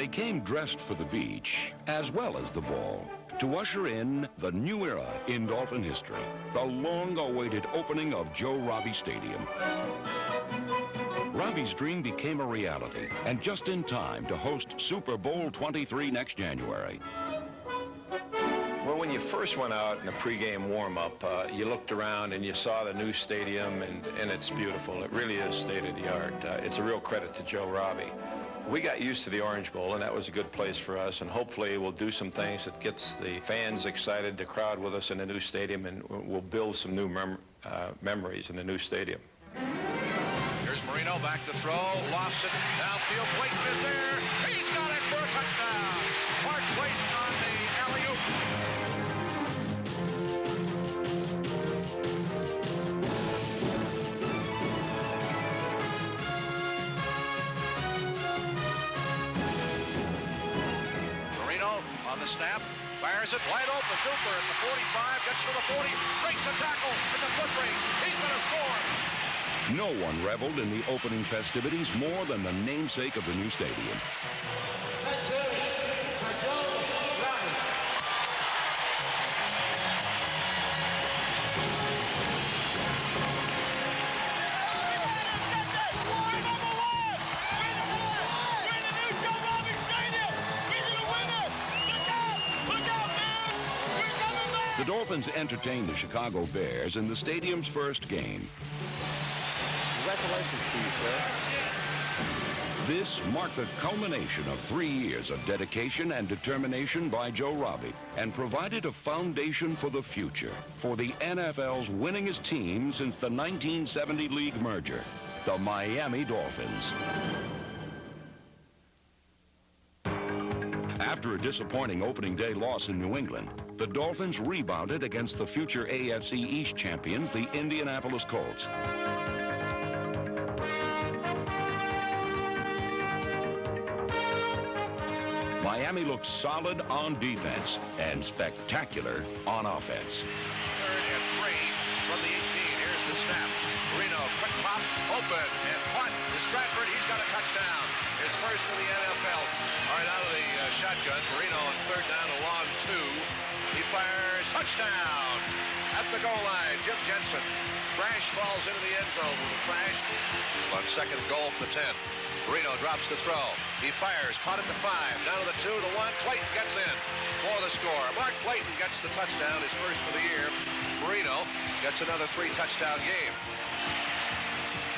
They came dressed for the beach as well as the ball to usher in the new era in Dolphin history, the long-awaited opening of Joe Robbie Stadium. Robbie's dream became a reality, and just in time to host Super Bowl 23 next January. Well, when you first went out in a pregame warm-up, you looked around and you saw the new stadium, and it's beautiful. It really is state-of-the-art. It's a real credit to Joe Robbie. We got used to the Orange Bowl, and that was a good place for us, and hopefully we'll do some things that gets the fans excited to crowd with us in the new stadium, and we'll build some new memories in the new stadium. Here's Marino back to throw, lost it downfield. Clayton is there. He's got it for a touchdown. Mark Clayton on the alley-oop. Marino on the snap, fires it wide open. Duper at the 45, gets to the 40, breaks the tackle. It's a foot race. He's going to score. No one reveled in the opening festivities more than the namesake of the new stadium. The Dolphins entertained the Chicago Bears in the stadium's first game. Congratulations to you, sir. This marked the culmination of 3 years of dedication and determination by Joe Robbie, and provided a foundation for the future for the NFL's winningest team since the 1970 league merger, the Miami Dolphins. After a disappointing opening day loss in New England, the Dolphins rebounded against the future AFC East champions, the Indianapolis Colts. Miami looks solid on defense and spectacular on offense. 3rd and 3 from the 18. Here's the snap. Marino, quick pop, open, and punt to Stratford. He's got a touchdown. His first in the NFL. All right, out of the shotgun. Marino on 3rd down, a long 2. He fires, touchdown! At the goal line, Jim Jensen. Crash falls into the end zone with a crash. On 2nd goal from the 10. Marino drops the throw. He fires, caught at the 5, down to the 2, to 1. Clayton gets in for the score. Mark Clayton gets the touchdown, his first for the year. Marino gets another 3-touchdown game.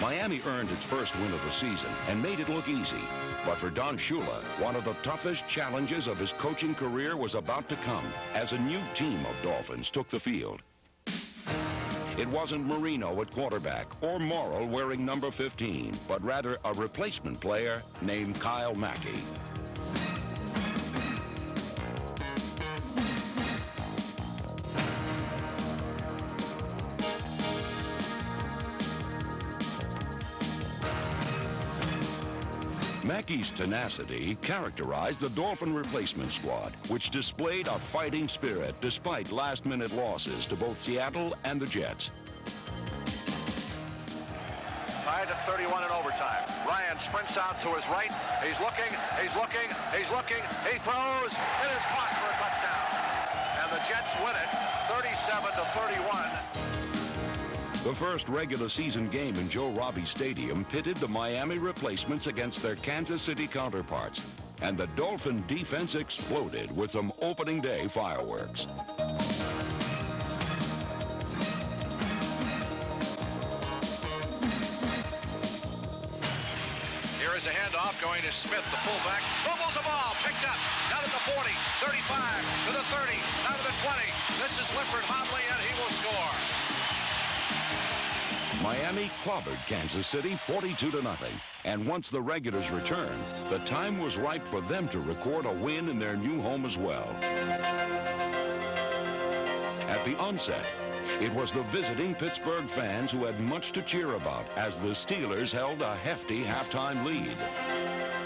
Miami earned its first win of the season and made it look easy. But for Don Shula, one of the toughest challenges of his coaching career was about to come as a new team of Dolphins took the field. It wasn't Marino at quarterback or Morrill wearing number 15, but rather a replacement player named Kyle Mackey. Mackey's tenacity characterized the Dolphin replacement squad, which displayed a fighting spirit despite last-minute losses to both Seattle and the Jets. Tied at 31 in overtime. Ryan sprints out to his right. He's looking, he's looking, he's looking. He throws. It is caught for a touchdown. And the Jets win it 37-31. The first regular season game in Joe Robbie Stadium pitted the Miami replacements against their Kansas City counterparts, and the Dolphin defense exploded with some opening day fireworks. Here is a handoff going to Smith, the fullback. Fumbles the ball, picked up, down at the 40, 35, to the 30, down to the 20. This is Lifford Hobley, and he will score. Miami clobbered Kansas City 42-0, and once the regulars returned, the time was ripe for them to record a win in their new home as well. At the onset, it was the visiting Pittsburgh fans who had much to cheer about as the Steelers held a hefty halftime lead.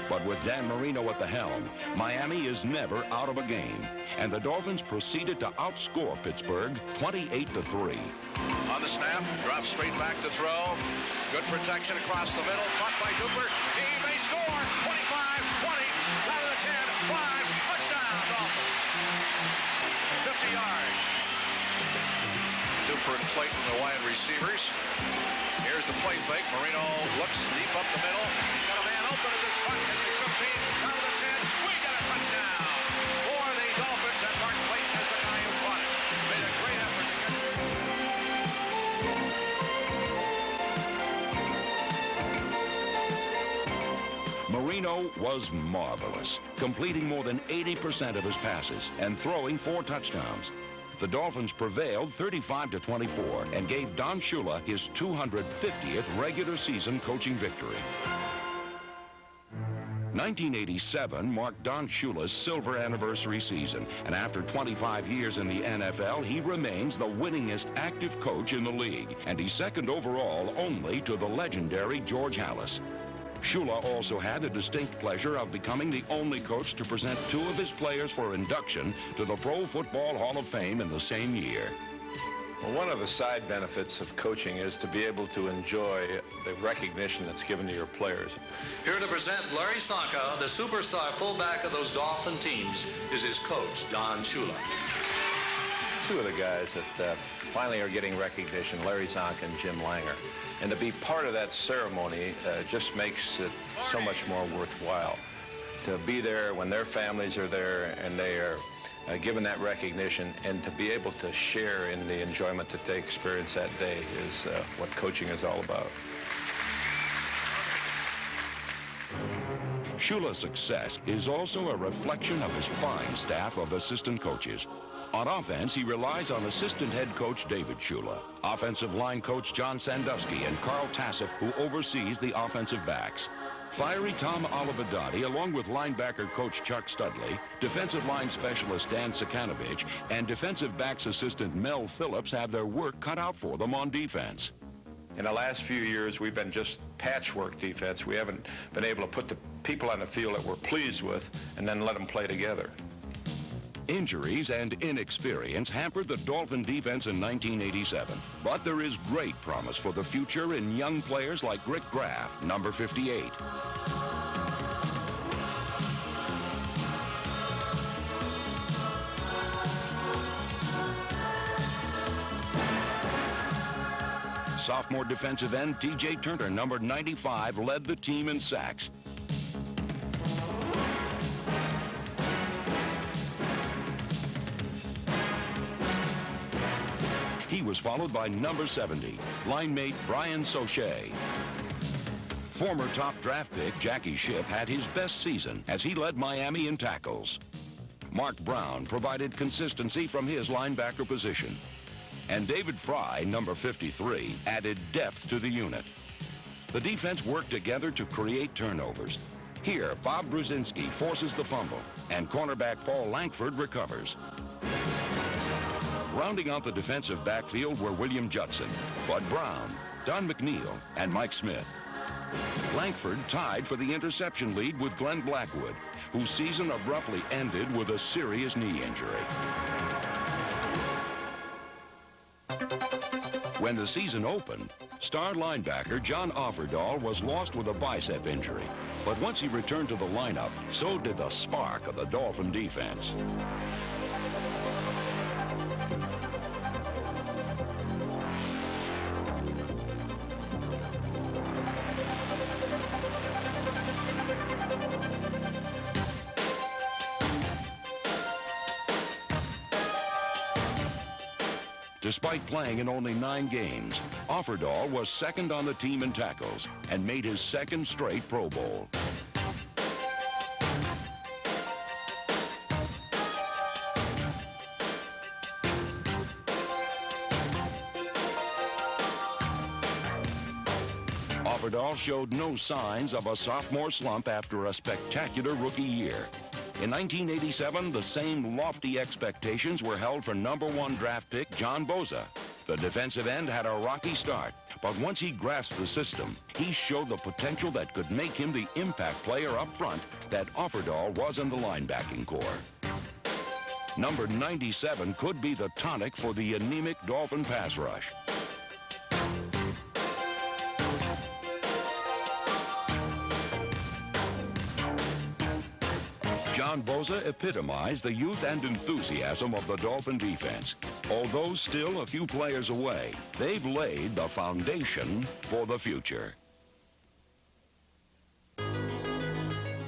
But with Dan Marino at the helm, Miami is never out of a game, and the Dolphins proceeded to outscore Pittsburgh 28-3. On the snap, drops straight back to throw. Good protection across the middle, caught by Duper. He may score. 25, 20, down to the 10. Alford Clayton, the wide receivers. Here's the play fake. Marino looks deep up the middle. He's got a man open at this punt at the 15, down to the 10. We got a touchdown for the Dolphins, and Mark Clayton is the guy who caught it. Made a great effort to get Marino was marvelous, completing more than 80% of his passes and throwing 4 touchdowns. The Dolphins prevailed 35-24 and gave Don Shula his 250th regular season coaching victory. 1987 marked Don Shula's silver anniversary season, and after 25 years in the NFL, he remains the winningest active coach in the league, and he's second overall only to the legendary George Halas. Shula also had the distinct pleasure of becoming the only coach to present 2 of his players for induction to the Pro Football Hall of Fame in the same year. Well, one of the side benefits of coaching is to be able to enjoy the recognition that's given to your players. Here to present Larry Csonka, the superstar fullback of those Dolphin teams, is his coach, Don Shula. 2 of the guys that finally are getting recognition, Larry Csonka and Jim Langer. And to be part of that ceremony just makes it so much more worthwhile. To be there when their families are there and they are given that recognition, and to be able to share in the enjoyment that they experience that day is what coaching is all about. Shula's success is also a reflection of his fine staff of assistant coaches. On offense, he relies on assistant head coach David Shula, offensive line coach John Sandusky, and Carl Tassif, who oversees the offensive backs. Fiery Tom Olivedati, along with linebacker coach Chuck Studley, defensive line specialist Dan Sakanovich, and defensive backs assistant Mel Phillips have their work cut out for them on defense. In the last few years, we've been just patchwork defense. We haven't been able to put the people on the field that we're pleased with and then let them play together. Injuries and inexperience hampered the Dolphin defense in 1987, but there is great promise for the future in young players like Rick Graff, number 58. Sophomore defensive end T.J. Turner, number 95, led the team in sacks. He was followed by number 70, line mate Brian Sochet. Former top draft pick Jackie Schiff had his best season as he led Miami in tackles. Mark Brown provided consistency from his linebacker position. And David Fry, number 53, added depth to the unit. The defense worked together to create turnovers. Here, Bob Brzezinski forces the fumble, and cornerback Paul Lankford recovers. Rounding out the defensive backfield were William Judson, Bud Brown, Don McNeil, and Mike Smith. Lankford tied for the interception lead with Glenn Blackwood, whose season abruptly ended with a serious knee injury. When the season opened, star linebacker John Offerdahl was lost with a bicep injury. But once he returned to the lineup, so did the spark of the Dolphin defense. Despite playing in only 9 games, Offerdahl was second on the team in tackles and made his second straight Pro Bowl. Offerdahl showed no signs of a sophomore slump after a spectacular rookie year. In 1987, the same lofty expectations were held for number 1 draft pick John Boza. The defensive end had a rocky start, but once he grasped the system, he showed the potential that could make him the impact player up front that Offerdahl was in the linebacking core. Number 97 could be the tonic for the anemic Dolphin pass rush. John Boza epitomized the youth and enthusiasm of the Dolphin defense. Although still a few players away, they've laid the foundation for the future.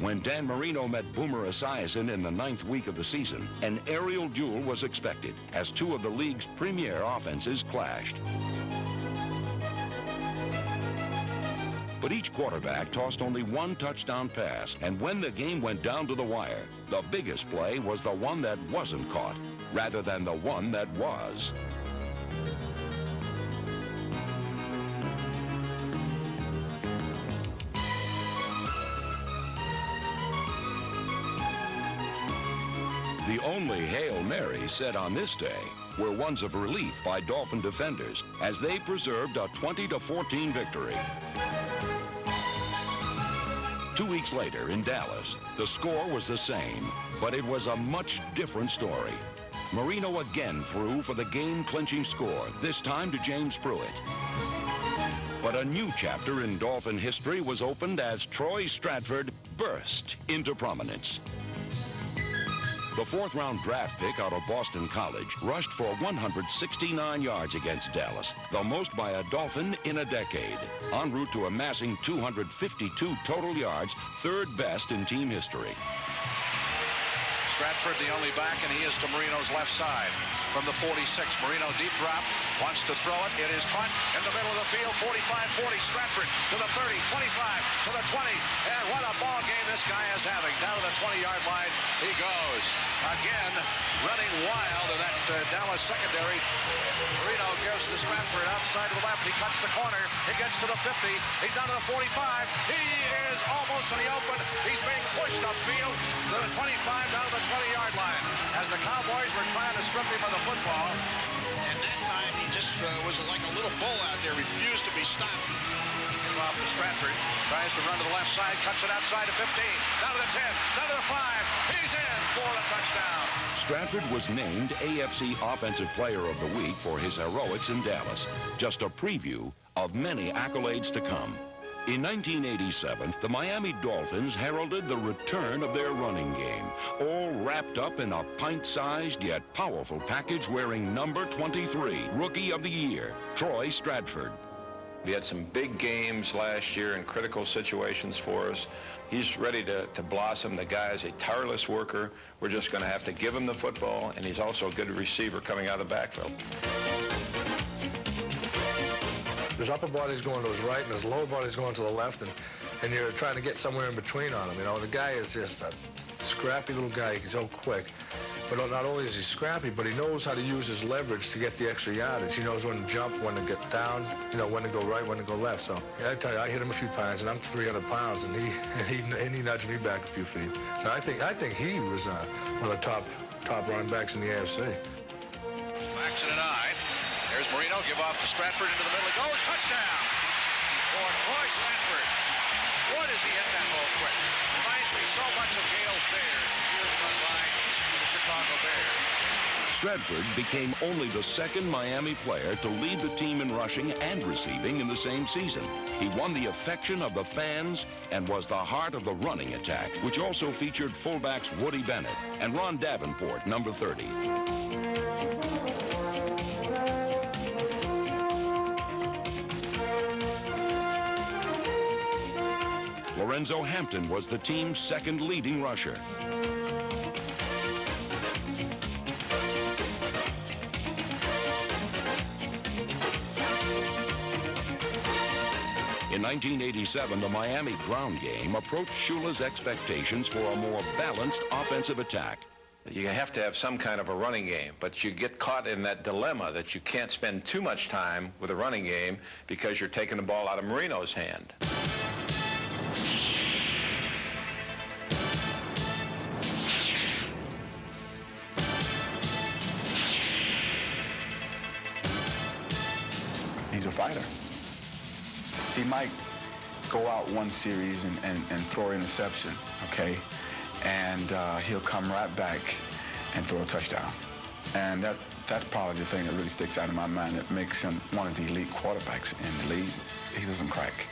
When Dan Marino met Boomer Esiason in the 9th week of the season, an aerial duel was expected as two of the league's premier offenses clashed. But each quarterback tossed only one touchdown pass, and when the game went down to the wire, the biggest play was the one that wasn't caught, rather than the one that was. The only Hail Marys said on this day were ones of relief by Dolphin defenders as they preserved a 20-14 victory. 2 weeks later in Dallas, the score was the same, but it was a much different story. Marino again threw for the game-clinching score, this time to James Pruitt. But a new chapter in Dolphin history was opened as Troy Stratford burst into prominence. The 4th-round draft pick out of Boston College rushed for 169 yards against Dallas, the most by a Dolphin in a decade, en route to amassing 252 total yards, 3rd best in team history. Stratford the only back, and he is to Marino's left side. From the 46, Marino deep drop, wants to throw it. It is caught in the middle of the field, 45-40. Stratford to the 30, 25, to the 20. And what a ball game this guy is having. Down to the 20-yard line he goes. Again, running wild in that Dallas secondary. Marino gives to Stratford outside to the left. He cuts the corner. He gets to the 50. He's down to the 45. He is almost in the open. He's being pushed upfield to the 25, down to the 20-yard line. As the Cowboys were trying to strip him of the football. And that time he just was like a little bull out there, refused to be stopped. Give off to Stratford, tries to run to the left side, cuts it outside to 15, down to the 10, down to the 5. He's in for the touchdown. Stratford was named AFC Offensive Player of the Week for his heroics in Dallas. Just a preview of many accolades to come. In 1987, the Miami Dolphins heralded the return of their running game, all wrapped up in a pint-sized yet powerful package wearing number 23, Rookie of the Year, Troy Stratford. We had some big games last year in critical situations for us. He's ready to blossom. The guy is a tireless worker. We're just going to have to give him the football, and he's also a good receiver coming out of the backfield. His upper body's going to his right and his lower body's going to the left, and you're trying to get somewhere in between on him. You know, the guy is just a scrappy little guy. He's so quick. But not only is he scrappy, but he knows how to use his leverage to get the extra yardage. He knows when to jump, when to get down, you know, when to go right, when to go left. So yeah, I tell you, I hit him a few times, and I'm 300 pounds, and he nudged me back a few feet. So I think he was one of the top running backs in the AFC. Backs in a 9. There's Marino, give off to Stratford into the middle. He goes, touchdown for Troy Stratford. Boy, does he hit that ball quick. Reminds me so much of Gale Sayre years gone by for the Chicago Bears. Stratford became only the 2nd Miami player to lead the team in rushing and receiving in the same season. He won the affection of the fans and was the heart of the running attack, which also featured fullbacks Woody Bennett and Ron Davenport, number 30. Lorenzo Hampton was the team's 2nd leading rusher. In 1987, the Miami ground game approached Shula's expectations for a more balanced offensive attack. You have to have some kind of a running game, but you get caught in that dilemma that you can't spend too much time with a running game because you're taking the ball out of Marino's hand. He's a fighter. He might go out one series and throw an interception, okay? And he'll come right back and throw a touchdown. And that's probably the thing that really sticks out in my mind that makes him one of the elite quarterbacks in the league. He doesn't crack.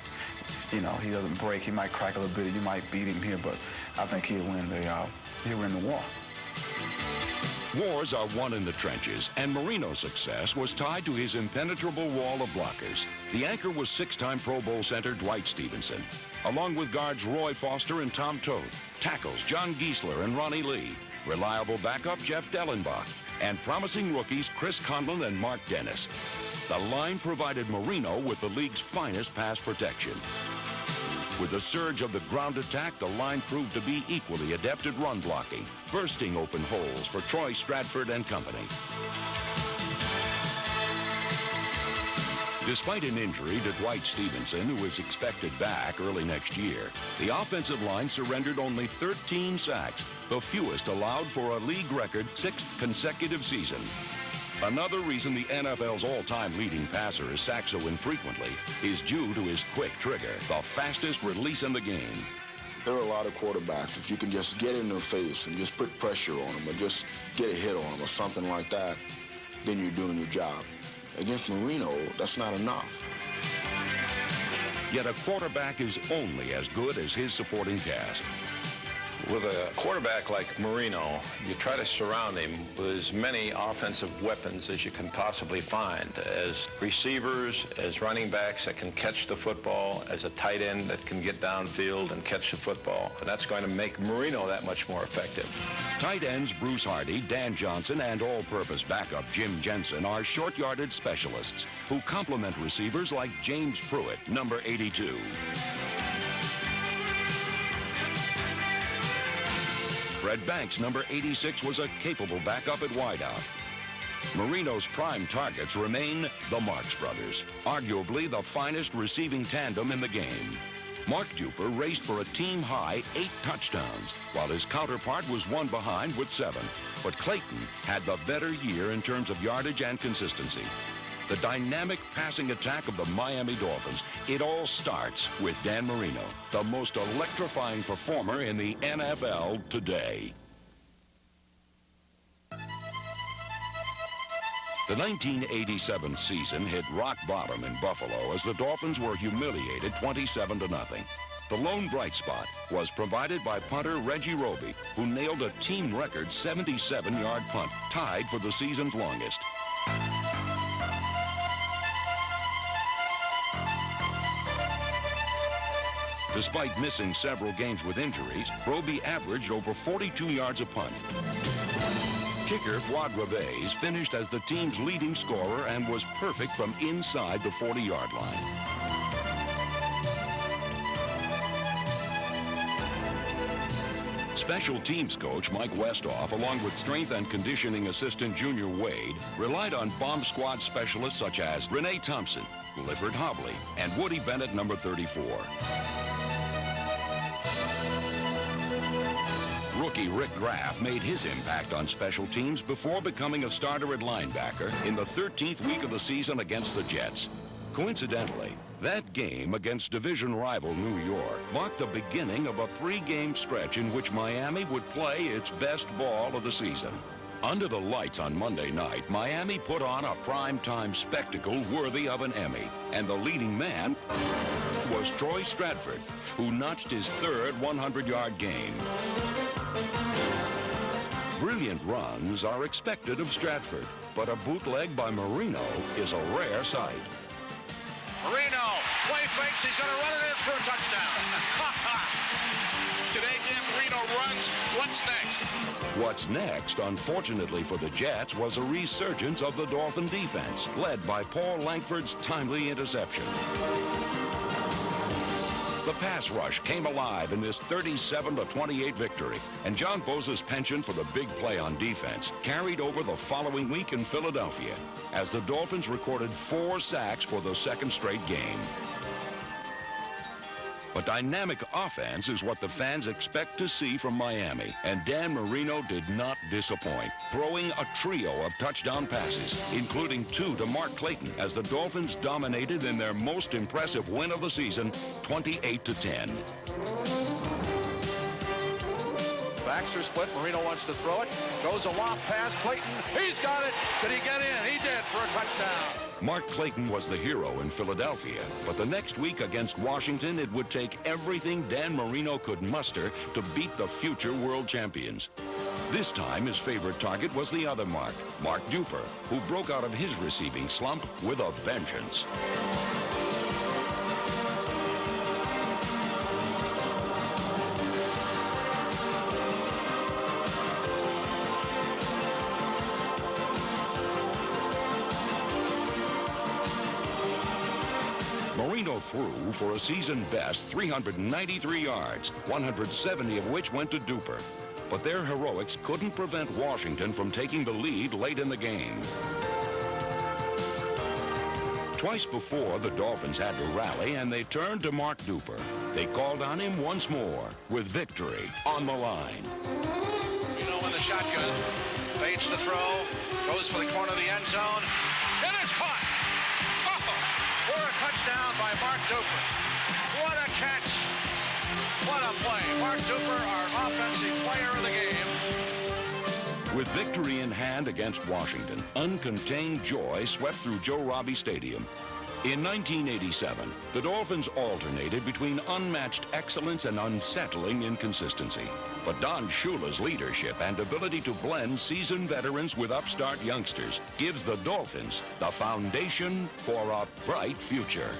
you know, he doesn't break. He might crack a little bit. You might beat him here, but I think he'll win the war. Wars are won in the trenches, and Marino's success was tied to his impenetrable wall of blockers. The anchor was six-time Pro Bowl center Dwight Stevenson, along with guards Roy Foster and Tom Toth, tackles John Giesler and Ronnie Lee, reliable backup Jeff Dellenbach, and promising rookies Chris Conlon and Mark Dennis. The line provided Marino with the league's finest pass protection. With the surge of the ground attack, the line proved to be equally adept at run blocking, bursting open holes for Troy Stratford and company. Despite an injury to Dwight Stevenson, who is expected back early next year, the offensive line surrendered only 13 sacks, the fewest allowed for a league record 6th consecutive season. Another reason the NFL's all-time leading passer is sacked so infrequently is due to his quick trigger, the fastest release in the game. There are a lot of quarterbacks, if you can just get in their face and just put pressure on them or just get a hit on them or something like that, then you're doing your job. Against Marino, that's not enough. Yet a quarterback is only as good as his supporting cast. With a quarterback like Marino, you try to surround him with as many offensive weapons as you can possibly find, as receivers, as running backs that can catch the football, as a tight end that can get downfield and catch the football. And that's going to make Marino that much more effective. Tight ends Bruce Hardy, Dan Johnson, and all-purpose backup Jim Jensen are short-yarded specialists who complement receivers like James Pruitt, number 82. Fred Banks, number 86, was a capable backup at wideout. Marino's prime targets remain the Marx brothers, arguably the finest receiving tandem in the game. Mark Duper raced for a team-high 8 touchdowns, while his counterpart was one behind with 7. But Clayton had the better year in terms of yardage and consistency. The dynamic passing attack of the Miami Dolphins, it all starts with Dan Marino, the most electrifying performer in the NFL today. The 1987 season hit rock bottom in Buffalo as the Dolphins were humiliated 27-0. The lone bright spot was provided by punter Reggie Robbie, who nailed a team record 77-yard punt, tied for the season's longest. Despite missing several games with injuries, Robbie averaged over 42 yards a punt. Kicker Fuad Reves finished as the team's leading scorer and was perfect from inside the 40-yard line. Special teams coach Mike Westhoff, along with strength and conditioning assistant Junior Wade, relied on bomb squad specialists such as Renee Thompson, Clifford Hobley, and Woody Bennett, number 34. Rookie Rick Graff made his impact on special teams before becoming a starter at linebacker in the 13th week of the season against the Jets. Coincidentally, that game against division rival New York marked the beginning of a 3-game stretch in which Miami would play its best ball of the season. Under the lights on Monday night, Miami put on a primetime spectacle worthy of an Emmy, and the leading man was Troy Stratford, who notched his third 100-yard game. Brilliant runs are expected of Stratford, but a bootleg by Marino is a rare sight. Marino, play fakes, he's going to run it in for a touchdown. Today, Dan Marino runs. What's next? What's next, unfortunately for the Jets, was a resurgence of the Dolphin defense, led by Paul Langford's timely interception. The pass rush came alive in this 37-28 victory, and John Bosa's penchant for the big play on defense carried over the following week in Philadelphia, as the Dolphins recorded 4 sacks for the second straight game. But dynamic offense is what the fans expect to see from Miami, and Dan Marino did not disappoint, throwing a trio of touchdown passes, including 2 to Mark Clayton, as the Dolphins dominated in their most impressive win of the season, 28-10. Backs are split. Marino wants to throw it. Goes a lob pass. Clayton, he's got it. Did he get in? He did for a touchdown. Mark Clayton was the hero in Philadelphia, but the next week against Washington, it would take everything Dan Marino could muster to beat the future world champions. This time, his favorite target was the other Mark Duper, who broke out of his receiving slump with a vengeance. Marino threw for a season-best 393 yards, 170 of which went to Duper. But their heroics couldn't prevent Washington from taking the lead late in the game. Twice before, the Dolphins had to rally, and they turned to Mark Duper. They called on him once more, with victory on the line. Marino in the shotgun, fades the throw, goes for the corner of the end zone. It is caught! Oh, for a touchdown by Mark Duper. What a catch! What a play. Mark Duper, our offensive player of the game. With victory in hand against Washington, uncontained joy swept through Joe Robbie Stadium. In 1987, the Dolphins alternated between unmatched excellence and unsettling inconsistency. But Don Shula's leadership and ability to blend seasoned veterans with upstart youngsters gives the Dolphins the foundation for a bright future.